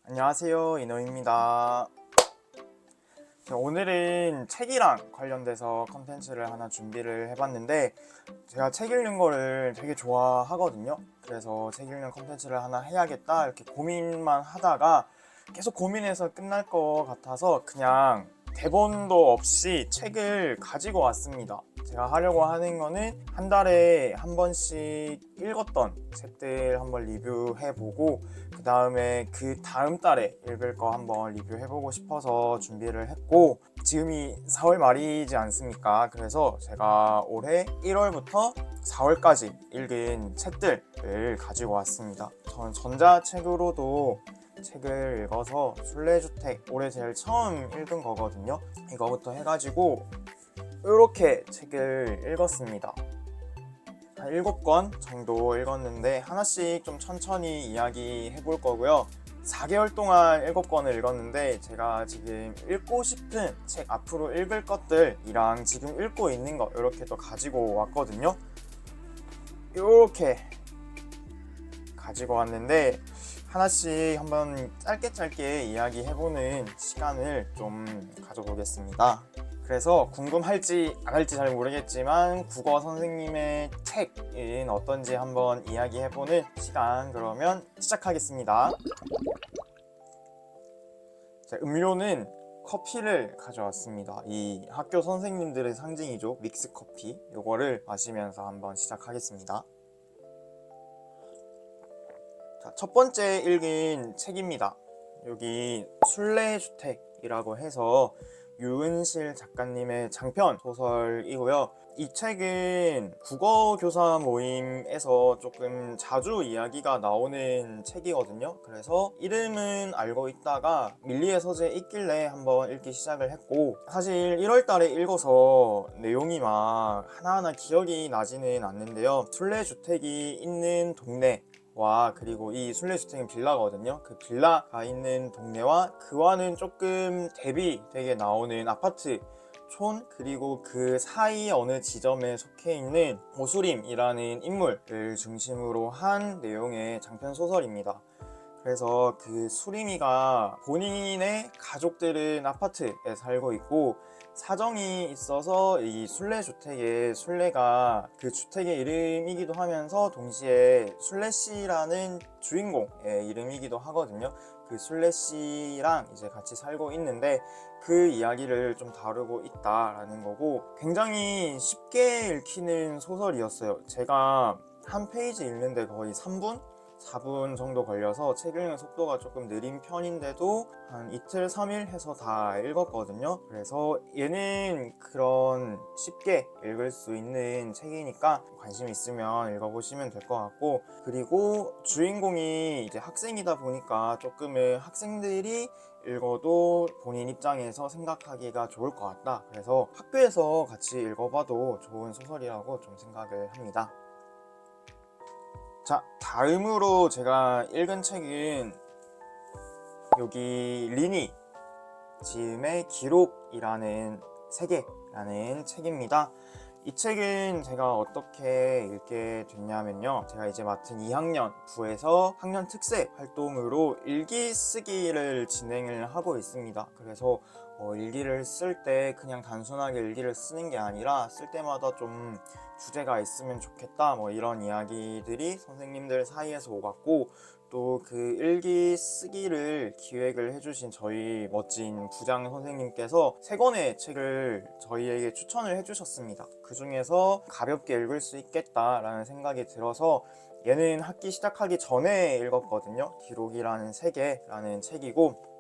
안녕하세요, 이노입니다. 오늘은 책이랑 관련돼서 컨텐츠를 하나 준비를 해봤는데, 제가 책 읽는 거를 되게 좋아하거든요. 그래서 책 읽는 컨텐츠를 하나 해야겠다 이렇게 고민만 하다가 계속 고민해서 끝날 것 같아서 그냥 대본도 없이 책을 가지고 왔습니다. 제가 하려고 하는 거는 한 달에 한 번씩 읽었던 책들 한번 리뷰해보고, 그 다음에 그 다음 달에 읽을 거 한번 리뷰해보고 싶어서 준비를 했고, 지금이 4월 말이지 않습니까? 그래서 제가 올해 1월부터 4월까지 읽은 책들을 가지고 왔습니다. 저는 전자책으로도 책을 읽어서 순례주택 올해 제일 처음 읽은 거거든요. 이거부터 해가지고 이렇게 책을 읽었습니다. 한 7권 정도 읽었는데 하나씩 좀 천천히 이야기 해볼 거고요. 4개월 동안 7권을 읽었는데 제가 지금 읽고 싶은 책, 앞으로 읽을 것들이랑 지금 읽고 있는 거 이렇게 또 가지고 왔거든요. 이렇게 가지고 왔는데 하나씩 한번 짧게 이야기해보는 시간을 좀 가져보겠습니다. 그래서 궁금할지 안 할지 잘 모르겠지만 국어 선생님의 책은 어떤지 한번 이야기해보는 시간, 그러면 시작하겠습니다. 자, 음료는 커피를 가져왔습니다. 이 학교 선생님들의 상징이죠. 믹스커피. 요거를 마시면서 한번 시작하겠습니다. 자, 첫 번째 읽은 책입니다. 여기 순례주택이라고 해서 유은실 작가님의 장편 소설이고요. 이 책은 국어교사 모임에서 조금 자주 이야기가 나오는 책이거든요. 그래서 이름은 알고 있다가 밀리의 서재에 있길래 한번 읽기 시작을 했고, 사실 1월 달에 읽어서 내용이 막 하나하나 기억이 나지는 않는데요. 순례주택이 있는 동네 와, 그리고 이 순례주택은 빌라거든요. 그 빌라가 있는 동네와 그와는 조금 대비되게 나오는 아파트 촌, 그리고 그 사이 어느 지점에 속해 있는 오수림이라는 인물을 중심으로 한 내용의 장편 소설입니다. 그래서 그 수림이가 본인의 가족들은 아파트에 살고 있고 사정이 있어서 이 순례주택의 순례가 그 주택의 이름이기도 하면서 동시에 순례씨라는 주인공의 이름이기도 하거든요. 그 순례씨랑 이제 같이 살고 있는데 그 이야기를 좀 다루고 있다라는 거고, 굉장히 쉽게 읽히는 소설이었어요. 제가 한 페이지 읽는데 거의 3분? 4분 정도 걸려서 책 읽는 속도가 조금 느린 편인데도 한 이틀 3일 해서 다 읽었거든요. 그래서 얘는 그런 쉽게 읽을 수 있는 책이니까 관심 있으면 읽어보시면 될 것 같고, 그리고 주인공이 이제 학생이다 보니까 조금은 학생들이 읽어도 본인 입장에서 생각하기가 좋을 것 같다. 그래서 학교에서 같이 읽어봐도 좋은 소설이라고 좀 생각을 합니다. 자, 다음으로 제가 읽은 책은 여기 리니 지음의 기록이라는 세계라는 책입니다. 이 책은 제가 어떻게 읽게 됐냐면요, 제가 이제 맡은 2학년 부에서 학년 특색 활동으로 일기 쓰기를 진행을 하고 있습니다. 그래서 일기를 쓸 때 그냥 단순하게 일기를 쓰는 게 아니라 쓸 때마다 좀 주제가 있으면 좋겠다, 뭐 이런 이야기들이 선생님들 사이에서 오갔고, 또 그 일기 쓰기를 기획을 해주신 저희 멋진 부장 선생님께서 3권의 책을 저희에게 추천을 해주셨습니다. 그 중에서 가볍게 읽을 수 있겠다라는 생각이 들어서 얘는 학기 시작하기 전에 읽었거든요. 기록이라는 세계라는 책이고,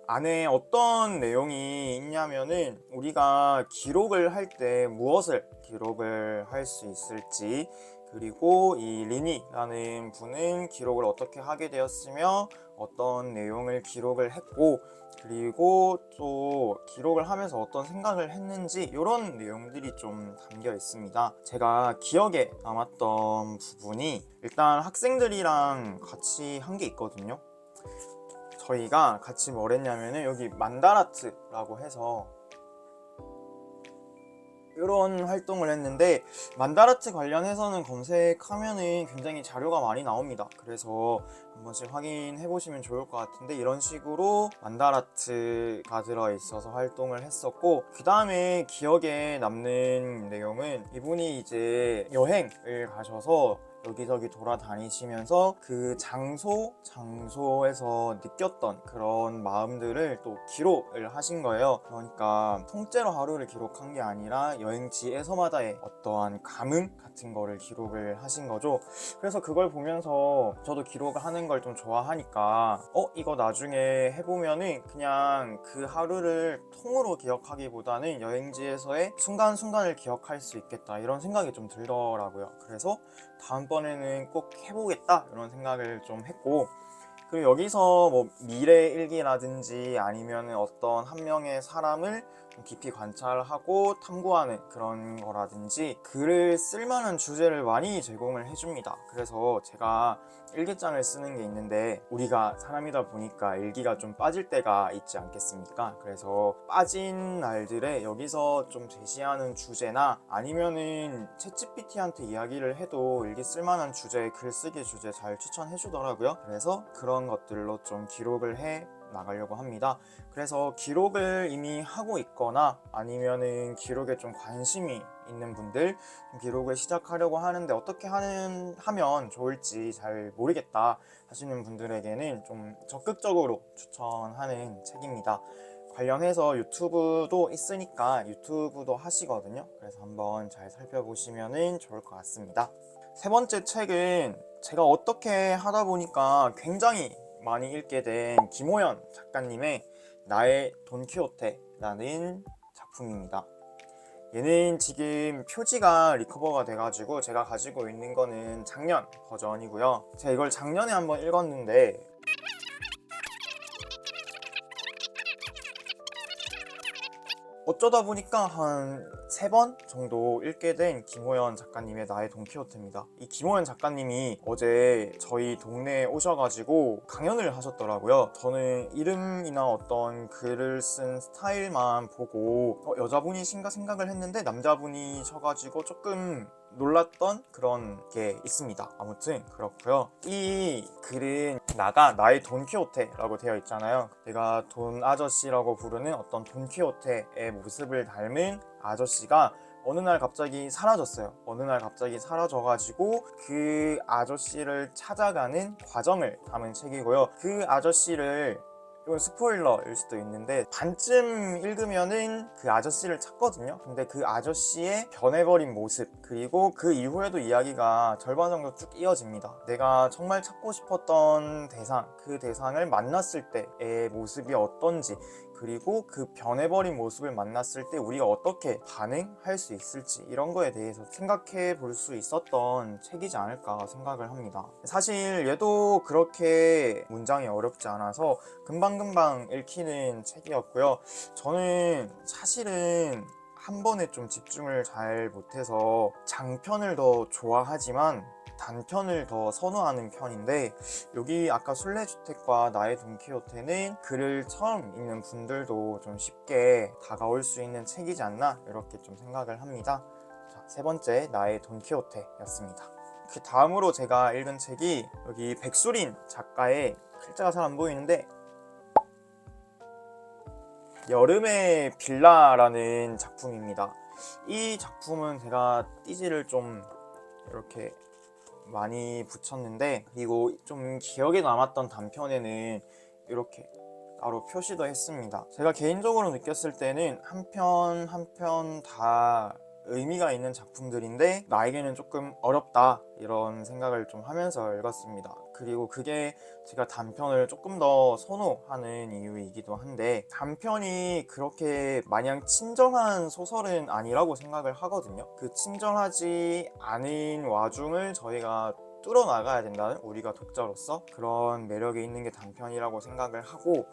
안에 어떤 내용이 있냐면은 우리가 기록을 할 때 무엇을 기록을 할 수 있을지, 그리고 이 리니라는 분은 기록을 어떻게 하게 되었으며 어떤 내용을 기록을 했고, 그리고 또 기록을 하면서 어떤 생각을 했는지 이런 내용들이 좀 담겨 있습니다. 제가 기억에 남았던 부분이 일단 학생들이랑 같이 한 게 있거든요. 저희가 같이 뭘 했냐면은 여기 만다라트라고 해서 이런 활동을 했는데, 만다라트 관련해서는 검색하면은 굉장히 자료가 많이 나옵니다. 그래서 한 번씩 확인해 보시면 좋을 것 같은데, 이런 식으로 만다라트가 들어있어서 활동을 했었고, 그 다음에 기억에 남는 내용은 이분이 이제 여행을 가셔서 여기저기 돌아다니시면서 그 장소에서 느꼈던 그런 마음들을 또 기록을 하신 거예요. 그러니까 통째로 하루를 기록한 게 아니라 여행지에서마다의 어떠한 감흥 같은 거를 기록을 하신 거죠. 그래서 그걸 보면서 저도 기록을 하는 걸 좀 좋아하니까 이거 나중에 해보면은 그냥 그 하루를 통으로 기억하기보다는 여행지에서의 순간순간을 기억할 수 있겠다, 이런 생각이 좀 들더라고요. 그래서 다음번에는 꼭 해보겠다, 이런 생각을 좀 했고, 그리고 여기서 뭐 미래 일기라든지 아니면 어떤 한 명의 사람을 좀 깊이 관찰하고 탐구하는 그런 거라든지 글을 쓸만한 주제를 많이 제공을 해줍니다. 그래서 제가 일기장을 쓰는 게 있는데, 우리가 사람이다 보니까 일기가 좀 빠질 때가 있지 않겠습니까? 그래서 빠진 날들에 여기서 좀 제시하는 주제나 아니면은 챗GPT한테 이야기를 해도 일기 쓸만한 주제, 글쓰기 주제 잘 추천해 주더라고요. 그래서 그런 것들로 좀 기록을 해 나가려고 합니다. 그래서 기록을 이미 하고 있거나 아니면은 기록에 좀 관심이 있는 분들, 기록을 시작하려고 하는데 어떻게 하면 좋을지 잘 모르겠다 하시는 분들에게는 좀 적극적으로 추천하는 책입니다. 관련해서 유튜브도 있으니까 유튜브도 하시거든요. 그래서 한번 잘 살펴보시면 좋을 것 같습니다. 세 번째 책은 제가 어떻게 하다 보니까 굉장히 많이 읽게 된 김호연 작가님의 나의 돈키호테라는 작품입니다. 얘는 지금 표지가 리커버가 돼가지고 제가 가지고 있는 거는 작년 버전이고요. 제가 이걸 작년에 한번 읽었는데 어쩌다 보니까 한 3번 정도 읽게 된 김호연 작가님의 나의 돈키호테입니다. 이 김호연 작가님이 어제 저희 동네에 오셔가지고 강연을 하셨더라고요. 저는 이름이나 어떤 글을 쓴 스타일만 보고 여자분이신가 생각을 했는데 남자분이셔가지고 조금 놀랐던 그런 게 있습니다. 아무튼 그렇고요. 이 글은 나가 나의 돈키호테라고 되어 있잖아요. 내가 돈 아저씨라고 부르는 어떤 돈키호테의 모습을 닮은 아저씨가 어느 날 갑자기 사라졌어요. 어느 날 갑자기 사라져가지고 그 아저씨를 찾아가는 과정을 담은 책이고요. 그 아저씨를, 이건 스포일러일 수도 있는데, 반쯤 읽으면은 그 아저씨를 찾거든요. 근데 그 아저씨의 변해버린 모습, 그리고 그 이후에도 이야기가 절반 정도 쭉 이어집니다. 내가 정말 찾고 싶었던 대상, 그 대상을 만났을 때의 모습이 어떤지, 그리고 그 변해버린 모습을 만났을 때 우리가 어떻게 반응할 수 있을지, 이런 거에 대해서 생각해 볼 수 있었던 책이지 않을까 생각을 합니다. 사실 얘도 그렇게 문장이 어렵지 않아서 금방금방 읽히는 책이었고요. 저는 사실은 한 번에 좀 집중을 잘 못해서 장편을 더 좋아하지만 단편을 더 선호하는 편인데, 여기 아까 순례주택과 나의 돈키호테는 글을 처음 읽는 분들도 좀 쉽게 다가올 수 있는 책이지 않나, 이렇게 좀 생각을 합니다. 자, 세 번째 나의 돈키호테였습니다. 그 다음으로 제가 읽은 책이 여기 백수린 작가의, 글자가 잘 안 보이는데, 여름의 빌라라는 작품입니다. 이 작품은 제가 띠지를 좀 이렇게 많이 붙였는데, 그리고 좀 기억에 남았던 단편에는 이렇게 따로 표시도 했습니다. 제가 개인적으로 느꼈을 때는 한 편 한 편 다 의미가 있는 작품들인데 나에게는 조금 어렵다, 이런 생각을 좀 하면서 읽었습니다. 그리고 그게 제가 단편을 조금 더 선호하는 이유이기도 한데, 단편이 그렇게 마냥 친절한 소설은 아니라고 생각을 하거든요. 그 친절하지 않은 와중을 저희가 뚫어나가야 된다는, 우리가 독자로서 그런 매력이 있는 게 단편이라고 생각을 하고,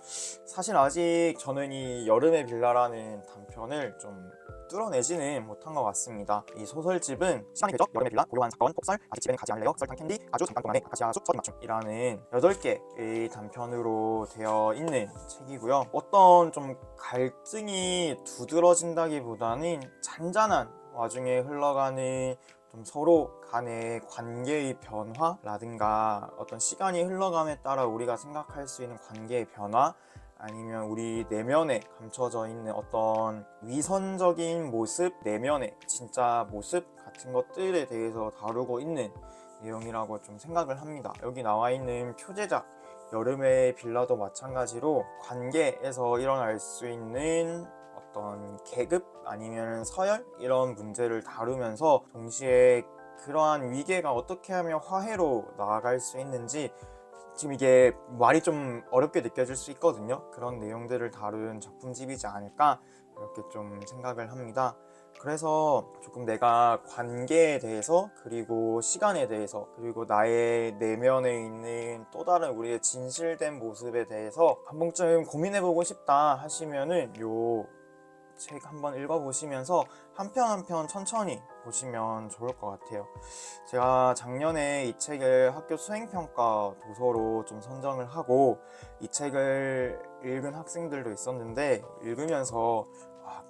사실 아직 저는 이 여름의 빌라라는 단편을 좀 뚫어내지는 못한 것 같습니다. 이 소설집은 시간이 되죠? 여름의 빌라, 고요한 사건, 폭설, 아직 집에는 가지 않을래요, 설탕 캔디, 아주 잠깐 동안에 아카시아 숲 서리 맞춤이라는 8개의 단편으로 되어 있는 책이고요. 어떤 좀 갈등이 두드러진다기보다는 잔잔한 와중에 흘러가는 좀 서로 간의 관계의 변화라든가 어떤 시간이 흘러감에 따라 우리가 생각할 수 있는 관계의 변화, 아니면 우리 내면에 감춰져 있는 어떤 위선적인 모습, 내면의 진짜 모습 같은 것들에 대해서 다루고 있는 내용이라고 좀 생각을 합니다. 여기 나와 있는 표제작 여름의 빌라도 마찬가지로 관계에서 일어날 수 있는 어떤 계급 아니면 서열 이런 문제를 다루면서 동시에 그러한 위계가 어떻게 하면 화해로 나아갈 수 있는지, 지금 이게 말이 좀 어렵게 느껴질 수 있거든요. 그런 내용들을 다룬 작품집이지 않을까 이렇게 좀 생각을 합니다. 그래서 조금 내가 관계에 대해서, 그리고 시간에 대해서, 그리고 나의 내면에 있는 또 다른 우리의 진실된 모습에 대해서 한 번쯤 고민해보고 싶다 하시면은 요 책 한번 읽어보시면서 한 편 한 편 천천히 보시면 좋을 것 같아요. 제가 작년에 이 책을 학교 수행평가 도서로 좀 선정을 하고 이 책을 읽은 학생들도 있었는데, 읽으면서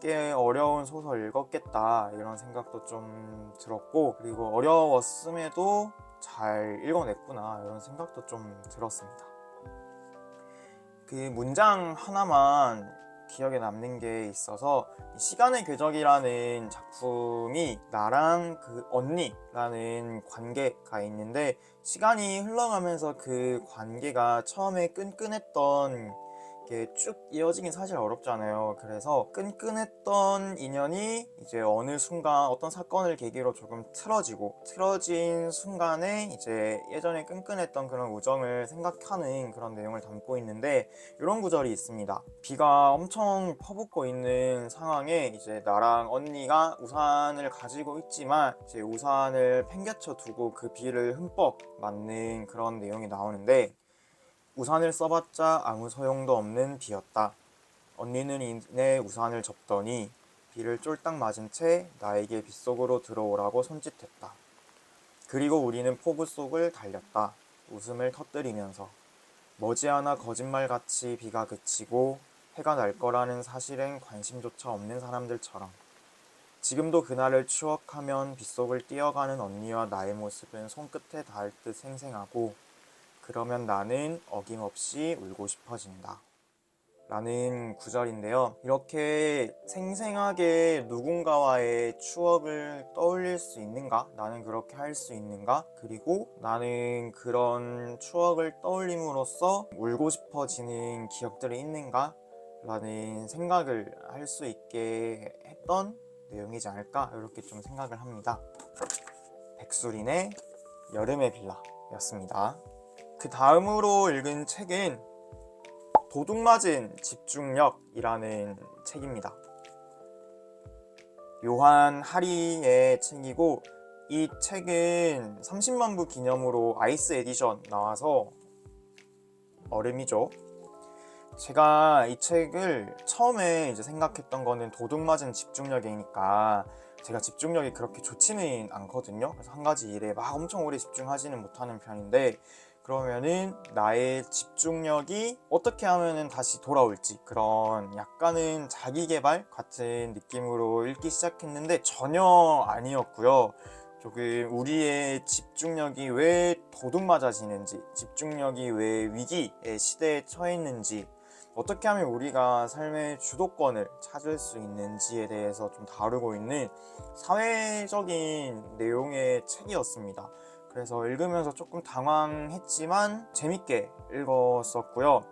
꽤 어려운 소설 읽었겠다 이런 생각도 좀 들었고, 그리고 어려웠음에도 잘 읽어냈구나 이런 생각도 좀 들었습니다. 그 문장 하나만 기억에 남는 게 있어서, 시간의 궤적이라는 작품이 나랑 그 언니라는 관계가 있는데, 시간이 흘러가면서 그 관계가 처음에 끈끈했던 게 쭉 이어지긴 사실 어렵잖아요. 그래서 끈끈했던 인연이 이제 어느 순간 어떤 사건을 계기로 조금 틀어진 순간에 이제 예전에 끈끈했던 그런 우정을 생각하는 그런 내용을 담고 있는데, 이런 구절이 있습니다. 비가 엄청 퍼붓고 있는 상황에 이제 나랑 언니가 우산을 가지고 있지만 이제 우산을 팽개쳐 두고 그 비를 흠뻑 맞는 그런 내용이 나오는데, 우산을 써봤자 아무 소용도 없는 비였다. 언니는 이내 우산을 접더니 비를 쫄딱 맞은 채 나에게 빗속으로 들어오라고 손짓했다. 그리고 우리는 폭우 속을 달렸다. 웃음을 터뜨리면서. 머지않아 거짓말같이 비가 그치고 해가 날 거라는 사실엔 관심조차 없는 사람들처럼. 지금도 그날을 추억하면 빗속을 뛰어가는 언니와 나의 모습은 손끝에 닿을 듯 생생하고, 그러면 나는 어김없이 울고 싶어진다 라는 구절인데요. 이렇게 생생하게 누군가와의 추억을 떠올릴 수 있는가? 나는 그렇게 할 수 있는가? 그리고 나는 그런 추억을 떠올림으로써 울고 싶어지는 기억들이 있는가? 라는 생각을 할 수 있게 했던 내용이지 않을까? 이렇게 좀 생각을 합니다. 백수린의 여름의 빌라였습니다. 그 다음으로 읽은 책은 도둑맞은 집중력이라는 책입니다. 요한 하리의 책이고, 이 책은 30만 부 기념으로 아이스 에디션 나와서 얼음이죠. 제가 이 책을 처음에 이제 생각했던 거는 도둑맞은 집중력이니까, 제가 집중력이 그렇게 좋지는 않거든요. 그래서 한 가지 일에 막 엄청 오래 집중하지는 못하는 편인데, 그러면은 나의 집중력이 어떻게 하면은 다시 돌아올지, 그런 약간은 자기계발 같은 느낌으로 읽기 시작했는데 전혀 아니었고요. 조금 우리의 집중력이 왜 도둑맞아지는지, 집중력이 왜 위기의 시대에 처해 있는지, 어떻게 하면 우리가 삶의 주도권을 찾을 수 있는지에 대해서 좀 다루고 있는 사회적인 내용의 책이었습니다. 그래서 읽으면서 조금 당황했지만 재밌게 읽었었고요.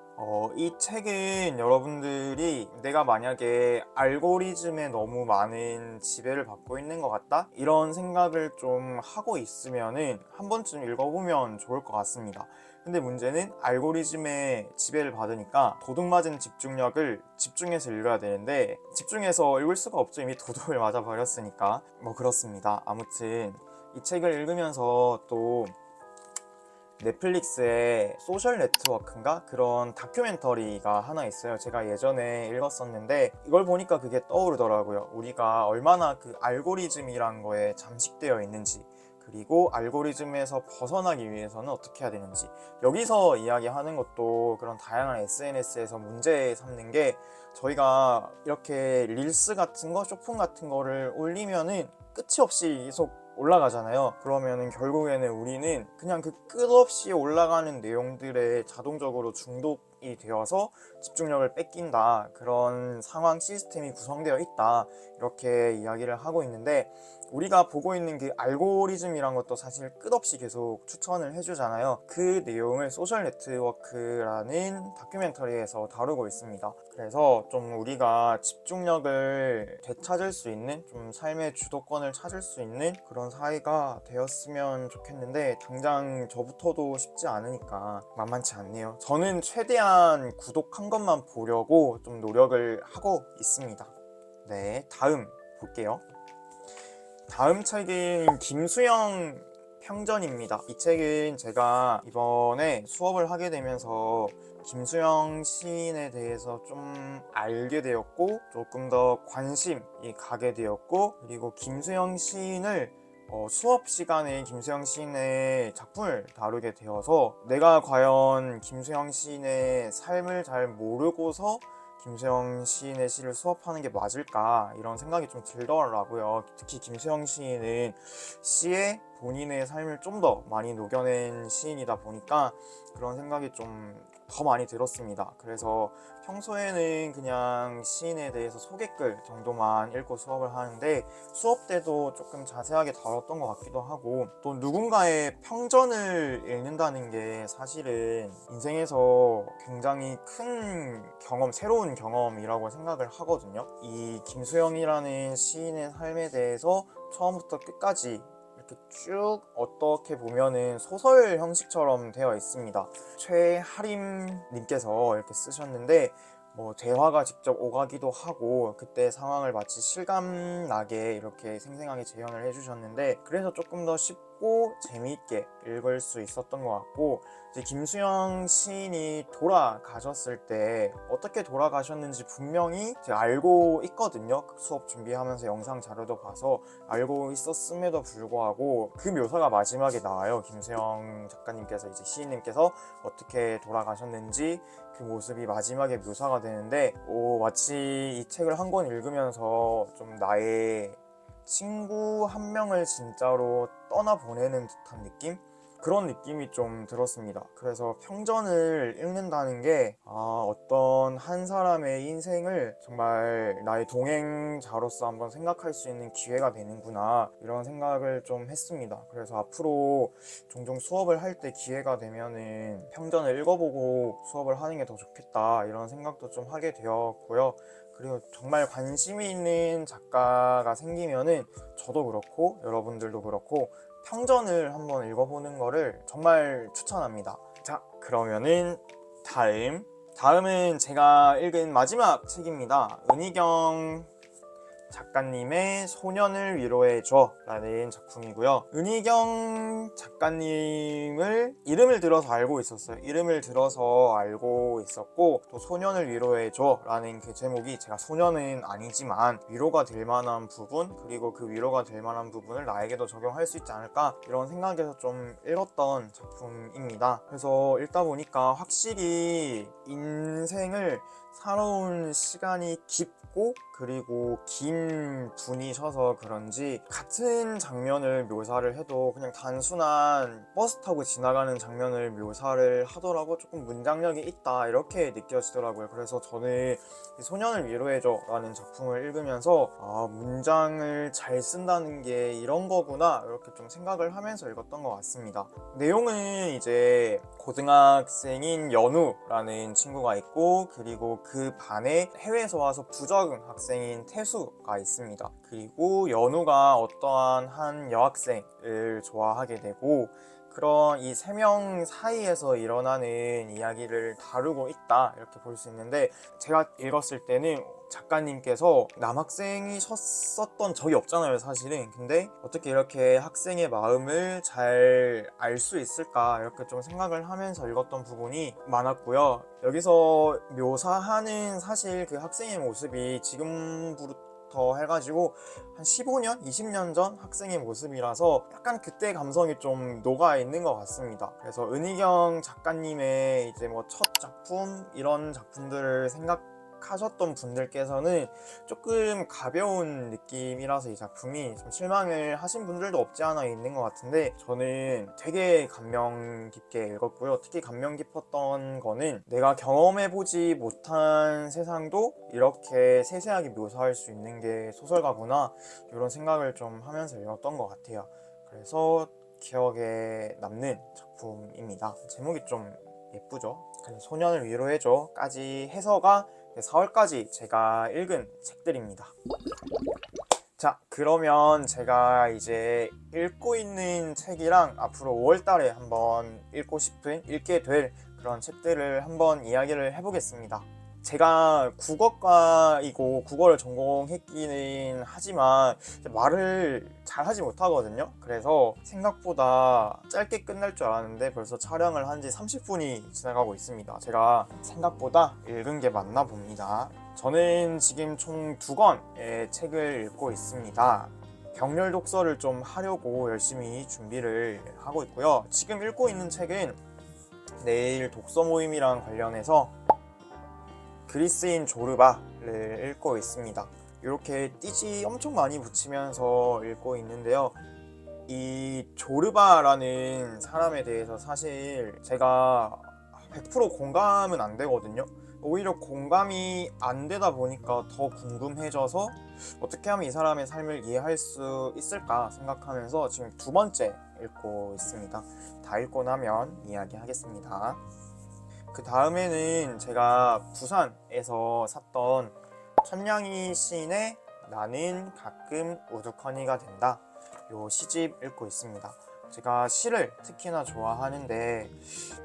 이 책은 여러분들이 내가 만약에 알고리즘에 너무 많은 지배를 받고 있는 것 같다? 이런 생각을 좀 하고 있으면은 한 번쯤 읽어보면 좋을 것 같습니다. 근데 문제는 알고리즘에 지배를 받으니까 도둑맞은 집중력을 집중해서 읽어야 되는데, 집중해서 읽을 수가 없죠. 이미 도둑을 맞아버렸으니까. 뭐 그렇습니다. 아무튼 이 책을 읽으면서 또 넷플릭스의 소셜 네트워크인가? 그런 다큐멘터리가 하나 있어요. 제가 예전에 읽었었는데 이걸 보니까 그게 떠오르더라고요. 우리가 얼마나 그 알고리즘이란 거에 잠식되어 있는지, 그리고 알고리즘에서 벗어나기 위해서는 어떻게 해야 되는지, 여기서 이야기하는 것도 그런 다양한 SNS에서 문제 삼는 게, 저희가 이렇게 릴스 같은 거, 쇼핑 같은 거를 올리면은 끝이 없이 계속 올라가잖아요. 그러면은 결국에는 우리는 그냥 그 끝없이 올라가는 내용들에 자동적으로 중독이 되어서 집중력을 뺏긴다, 그런 상황 시스템이 구성되어 있다, 이렇게 이야기를 하고 있는데, 우리가 보고 있는 그 알고리즘이란 것도 사실 끝없이 계속 추천을 해주잖아요. 그 내용을 소셜 네트워크라는 다큐멘터리에서 다루고 있습니다. 그래서 좀 우리가 집중력을 되찾을 수 있는, 좀 삶의 주도권을 찾을 수 있는 그런 사회가 되었으면 좋겠는데, 당장 저부터도 쉽지 않으니까 만만치 않네요. 저는 최대한 구독한 것만 보려고 좀 노력을 하고 있습니다. 네, 다음 볼게요. 다음 책은 김수영 평전입니다. 이 책은 제가 이번에 수업을 하게 되면서 김수영 시인에 대해서 좀 알게 되었고, 조금 더 관심이 가게 되었고, 그리고 김수영 시인을 수업 시간에 김수영 시인의 작품을 다루게 되어서, 내가 과연 김수영 시인의 삶을 잘 모르고서 김수영 시인의 시를 수업하는 게 맞을까, 이런 생각이 좀 들더라고요. 특히 김수영 시인은 시에 본인의 삶을 좀 더 많이 녹여낸 시인이다 보니까 그런 생각이 좀 더 많이 들었습니다. 그래서 평소에는 그냥 시인에 대해서 소개글 정도만 읽고 수업을 하는데, 수업 때도 조금 자세하게 다뤘던 것 같기도 하고, 또 누군가의 평전을 읽는다는 게 사실은 인생에서 굉장히 큰 경험, 새로운 경험이라고 생각을 하거든요. 이 김수영이라는 시인의 삶에 대해서 처음부터 끝까지 이렇게 쭉 어떻게 보면은 소설 형식처럼 되어 있습니다. 최하림 님께서 이렇게 쓰셨는데, 대화가 직접 오가기도 하고, 그때 상황을 마치 실감나게 이렇게 생생하게 재현을 해주셨는데, 그래서 조금 더 쉽고 재미있게 읽을 수 있었던 것 같고, 이제 김수영 시인이 돌아가셨을 때 어떻게 돌아가셨는지 분명히 제가 알고 있거든요. 수업 준비하면서 영상 자료도 봐서 알고 있었음에도 불구하고 그 묘사가 마지막에 나와요. 김수영 작가님께서, 이제 시인님께서 어떻게 돌아가셨는지 그 모습이 마지막에 묘사가 되는데, 마치 이 책을 한 권 읽으면서 좀 나의 친구 한 명을 진짜로 떠나보내는 듯한 느낌? 그런 느낌이 좀 들었습니다. 그래서 평전을 읽는다는 게, 어떤 한 사람의 인생을 정말 나의 동행자로서 한번 생각할 수 있는 기회가 되는구나, 이런 생각을 좀 했습니다. 그래서 앞으로 종종 수업을 할 때 기회가 되면은 평전을 읽어보고 수업을 하는 게 더 좋겠다, 이런 생각도 좀 하게 되었고요. 그리고 정말 관심이 있는 작가가 생기면은 저도 그렇고 여러분들도 그렇고 평전을 한번 읽어보는 거를 정말 추천합니다. 자, 그러면은 다음은 제가 읽은 마지막 책입니다. 은희경 작가님의 소년을 위로해줘 라는 작품이고요. 은희경 작가님을 이름을 들어서 알고 있었어요. 이름을 들어서 알고 있었고, 또 소년을 위로해줘 라는 그 제목이, 제가 소년은 아니지만 위로가 될 만한 부분, 그리고 그 위로가 될 만한 부분을 나에게도 적용할 수 있지 않을까, 이런 생각에서 좀 읽었던 작품입니다. 그래서 읽다 보니까 확실히 인생을 살아온 시간이 깊고, 그리고 긴 분이셔서 그런지 같은 장면을 묘사를 해도 그냥 단순한 버스 타고 지나가는 장면을 묘사를 하더라도 조금 문장력이 있다, 이렇게 느껴지더라고요. 그래서 저는 소년을 위로해줘 라는 작품을 읽으면서 문장을 잘 쓴다는 게 이런 거구나, 이렇게 좀 생각을 하면서 읽었던 것 같습니다. 내용은 이제 고등학생인 연우라는 친구가 있고, 그리고 그 반에 해외에서 와서 부적응 학생인 태수가 있습니다. 그리고 연우가 어떠한 한 여학생을 좋아하게 되고, 그런 이 세 명 사이에서 일어나는 이야기를 다루고 있다, 이렇게 볼 수 있는데, 제가 읽었을 때는 작가님께서 남학생이셨었던 적이 없잖아요, 사실은. 근데 어떻게 이렇게 학생의 마음을 잘 알 수 있을까, 이렇게 좀 생각을 하면서 읽었던 부분이 많았고요. 여기서 묘사하는 사실 그 학생의 모습이 지금부터 때부터 해가지고 한 15년, 20년 전 학생의 모습이라서 약간 그때 감성이 좀 녹아 있는 것 같습니다. 그래서 은희경 작가님의 이제 뭐 첫 작품 이런 작품들을 생각하셨던 분들께서는 조금 가벼운 느낌이라서 이 작품이 좀 실망을 하신 분들도 없지 않아 있는 것 같은데, 저는 되게 감명 깊게 읽었고요. 특히 감명 깊었던 거는 내가 경험해보지 못한 세상도 이렇게 세세하게 묘사할 수 있는 게 소설가구나, 이런 생각을 좀 하면서 읽었던 것 같아요. 그래서 기억에 남는 작품입니다. 제목이 좀 예쁘죠? 소년을 위로해줘 까지 해서가 4월까지 제가 읽은 책들입니다. 자, 그러면 제가 이제 읽고 있는 책이랑 앞으로 5월달에 한번 읽게 될 그런 책들을 한번 이야기를 해보겠습니다. 제가 국어과이고 국어를 전공했기는 하지만 말을 잘 하지 못하거든요. 그래서 생각보다 짧게 끝날 줄 알았는데 벌써 촬영을 한 지 30분이 지나가고 있습니다. 제가 생각보다 읽은 게 맞나 봅니다. 저는 지금 총 2권의 책을 읽고 있습니다. 격렬 독서를 좀 하려고 열심히 준비를 하고 있고요. 지금 읽고 있는 책은 내일 독서 모임이랑 관련해서 그리스인 조르바를 읽고 있습니다. 이렇게 띠지 엄청 많이 붙이면서 읽고 있는데요. 이 조르바라는 사람에 대해서 사실 제가 100% 공감은 안 되거든요. 오히려 공감이 안 되다 보니까 더 궁금해져서 어떻게 하면 이 사람의 삶을 이해할 수 있을까 생각하면서 지금 2번째 읽고 있습니다. 다 읽고 나면 이야기하겠습니다. 그 다음에는 제가 부산에서 샀던 천냥이 시인의 나는 가끔 우두커니가 된다, 요 시집 읽고 있습니다. 제가 시를 특히나 좋아하는데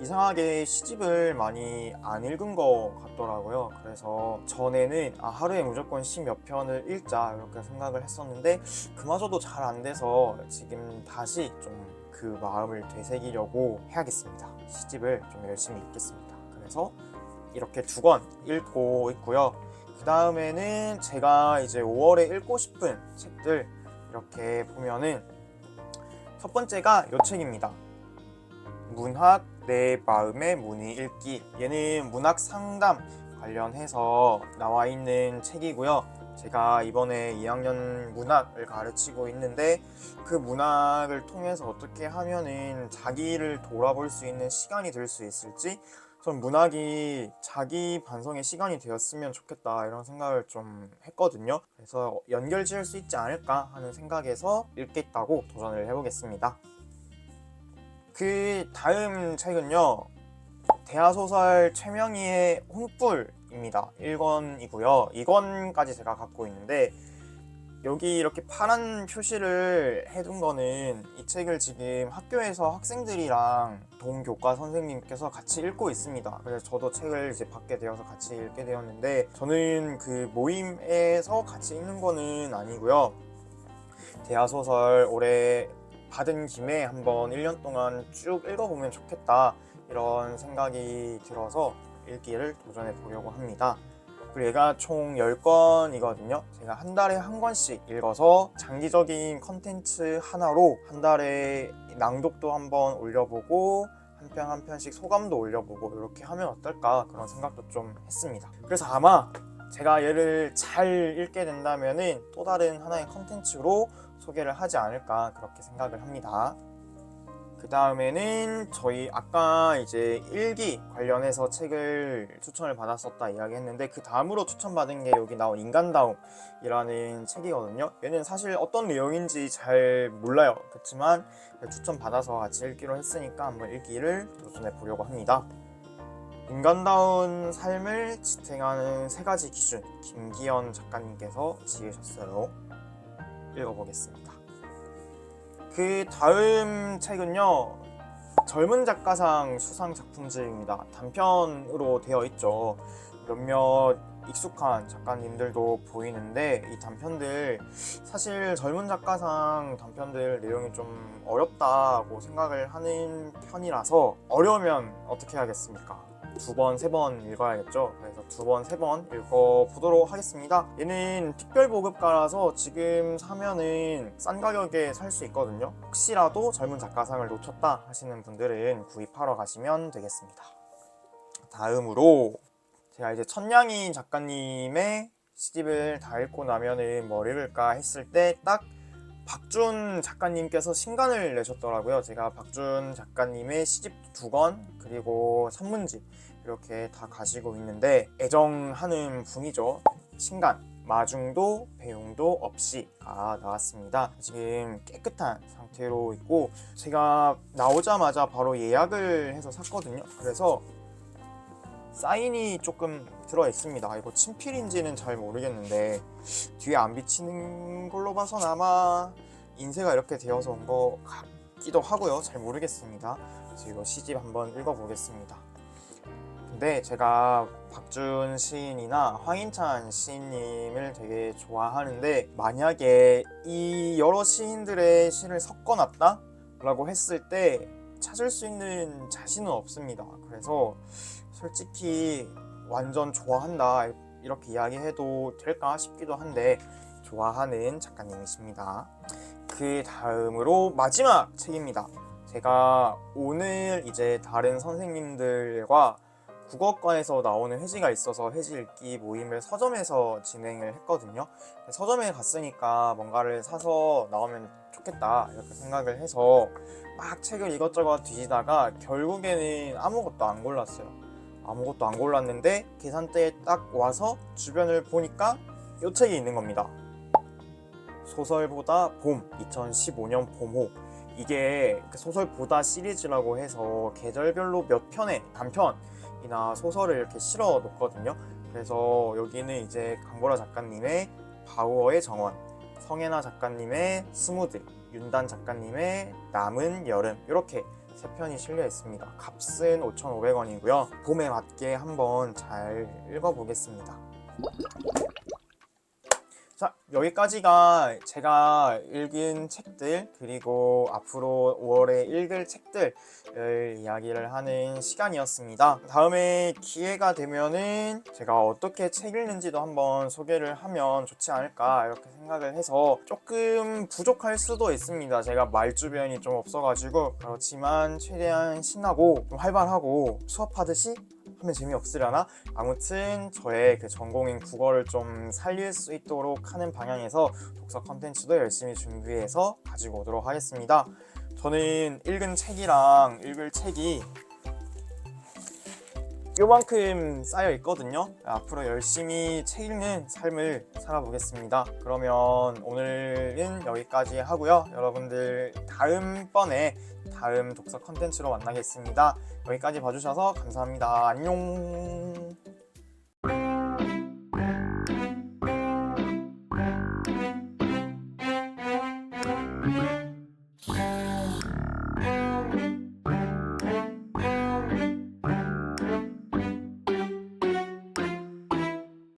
이상하게 시집을 많이 안 읽은 것 같더라고요. 그래서 전에는 하루에 무조건 시 몇 편을 읽자 이렇게 생각을 했었는데 그마저도 잘 안 돼서 지금 다시 좀 그 마음을 되새기려고 해야겠습니다. 시집을 좀 열심히 읽겠습니다. 그래서 이렇게 2권 읽고 있고요. 그 다음에는 제가 이제 5월에 읽고 싶은 책들 이렇게 보면은 첫 번째가 이 책입니다. 문학 내 마음의 문의 읽기. 얘는 문학 상담 관련해서 나와 있는 책이고요. 제가 이번에 2학년 문학을 가르치고 있는데 그 문학을 통해서 어떻게 하면은 자기를 돌아볼 수 있는 시간이 될 수 있을지, 전 문학이 자기 반성의 시간이 되었으면 좋겠다 이런 생각을 좀 했거든요. 그래서 연결 지을 수 있지 않을까 하는 생각에서 읽겠다고 도전을 해보겠습니다. 그 다음 책은요, 대하소설 최명희의 혼불입니다. 1권이고요 2권까지 제가 갖고 있는데, 여기 이렇게 파란 표시를 해둔 거는 이 책을 지금 학교에서 학생들이랑 동교과 선생님께서 같이 읽고 있습니다. 그래서 저도 책을 이제 받게 되어서 같이 읽게 되었는데, 저는 그 모임에서 같이 읽는 거는 아니고요. 대하소설 올해 받은 김에 한번 1년 동안 쭉 읽어보면 좋겠다 이런 생각이 들어서 읽기를 도전해 보려고 합니다. 그리고 얘가 총 10권이거든요. 제가 한 달에 한 권씩 읽어서 장기적인 컨텐츠 하나로 한 달에 낭독도 한번 올려보고 한 편 한 편씩 소감도 올려보고 이렇게 하면 어떨까 그런 생각도 좀 했습니다. 그래서 아마 제가 얘를 잘 읽게 된다면은 또 다른 하나의 컨텐츠로 소개를 하지 않을까 그렇게 생각을 합니다. 그 다음에는 저희 아까 이제 일기 관련해서 책을 추천을 받았었다 이야기했는데, 그 다음으로 추천받은 게 여기 나온 인간다움이라는 책이거든요. 얘는 사실 어떤 내용인지 잘 몰라요. 그렇지만 추천받아서 같이 읽기로 했으니까 한번 읽기를 도전해 보려고 합니다. 인간다운 삶을 지탱하는 3가지 기준, 김기현 작가님께서 지으셨어요. 읽어보겠습니다. 그 다음 책은요, 젊은 작가상 수상 작품집입니다. 단편으로 되어 있죠. 몇몇 익숙한 작가님들도 보이는데 이 단편들, 사실 젊은 작가상 단편들 내용이 좀 어렵다고 생각을 하는 편이라서, 어려우면 어떻게 하겠습니까? 두 번, 세 번 읽어야겠죠. 그래서 두 번, 세 번 읽어보도록 하겠습니다. 얘는 특별 보급가라서 지금 사면은 싼 가격에 살 수 있거든요. 혹시라도 젊은 작가상을 놓쳤다 하시는 분들은 구입하러 가시면 되겠습니다. 다음으로 제가 이제 천냥이 작가님의 시집을 다 읽고 나면은 뭘 읽을까 했을 때 딱 박준 작가님께서 신간을 내셨더라고요. 제가 박준 작가님의 시집 2권 그리고 산문집 이렇게 다 가지고 있는데 애정하는 분이죠. 신간 마중도 배웅도 없이가 나왔습니다. 지금 깨끗한 상태로 있고 제가 나오자마자 바로 예약을 해서 샀거든요. 그래서 사인이 조금 들어있습니다. 이거 친필인지는 잘 모르겠는데 뒤에 안 비치는 걸로 봐선 아마 인쇄가 이렇게 되어서 온 거 같기도 하고요. 잘 모르겠습니다. 그래서 이거 시집 한번 읽어보겠습니다. 근데 제가 박준 시인이나 황인찬 시인님을 되게 좋아하는데 만약에 이 여러 시인들의 시를 섞어놨다? 라고 했을 때 찾을 수 있는 자신은 없습니다. 그래서 솔직히 완전 좋아한다 이렇게 이야기해도 될까 싶기도 한데 좋아하는 작가님이십니다. 그 다음으로 마지막 책입니다. 제가 오늘 이제 다른 선생님들과 국어과에서 나오는 회지가 있어서 회지 읽기 모임을 서점에서 진행을 했거든요. 서점에 갔으니까 뭔가를 사서 나오면 좋겠다 이렇게 생각을 해서 막 책을 이것저것 뒤지다가 결국에는 아무것도 안 골랐어요. 아무것도 안 골랐는데 계산대에 딱 와서 주변을 보니까 이 책이 있는 겁니다. 소설보다 봄 2015년 봄호. 이게 소설보다 시리즈라고 해서 계절별로 몇 편의 단편이나 소설을 이렇게 실어 놓거든요. 그래서 여기는 이제 강보라 작가님의 바우어의 정원, 성혜나 작가님의 스무드, 윤단 작가님의 남은 여름 이렇게 3편이 실려 있습니다. 값은 5,500원이고요. 봄에 맞게 한번 잘 읽어보겠습니다. 자, 여기까지가 제가 읽은 책들 그리고 앞으로 5월에 읽을 책들을 이야기를 하는 시간이었습니다. 다음에 기회가 되면은 제가 어떻게 책 읽는지도 한번 소개를 하면 좋지 않을까 이렇게 생각을 해서 조금 부족할 수도 있습니다. 제가 말주변이 좀 없어가지고 그렇지만 최대한 신나고 좀 활발하고 수업하듯이 하면 재미없으려나? 아무튼 저의 그 전공인 국어를 좀 살릴 수 있도록 하는 방향에서 독서 컨텐츠도 열심히 준비해서 가지고 오도록 하겠습니다. 저는 읽은 책이랑 읽을 책이 요만큼 쌓여 있거든요. 앞으로 열심히 책 읽는 삶을 살아보겠습니다. 그러면 오늘은 여기까지 하고요. 여러분들 다음번에 다음 독서 컨텐츠로 만나겠습니다. 여기까지 봐주셔서 감사합니다. 안녕.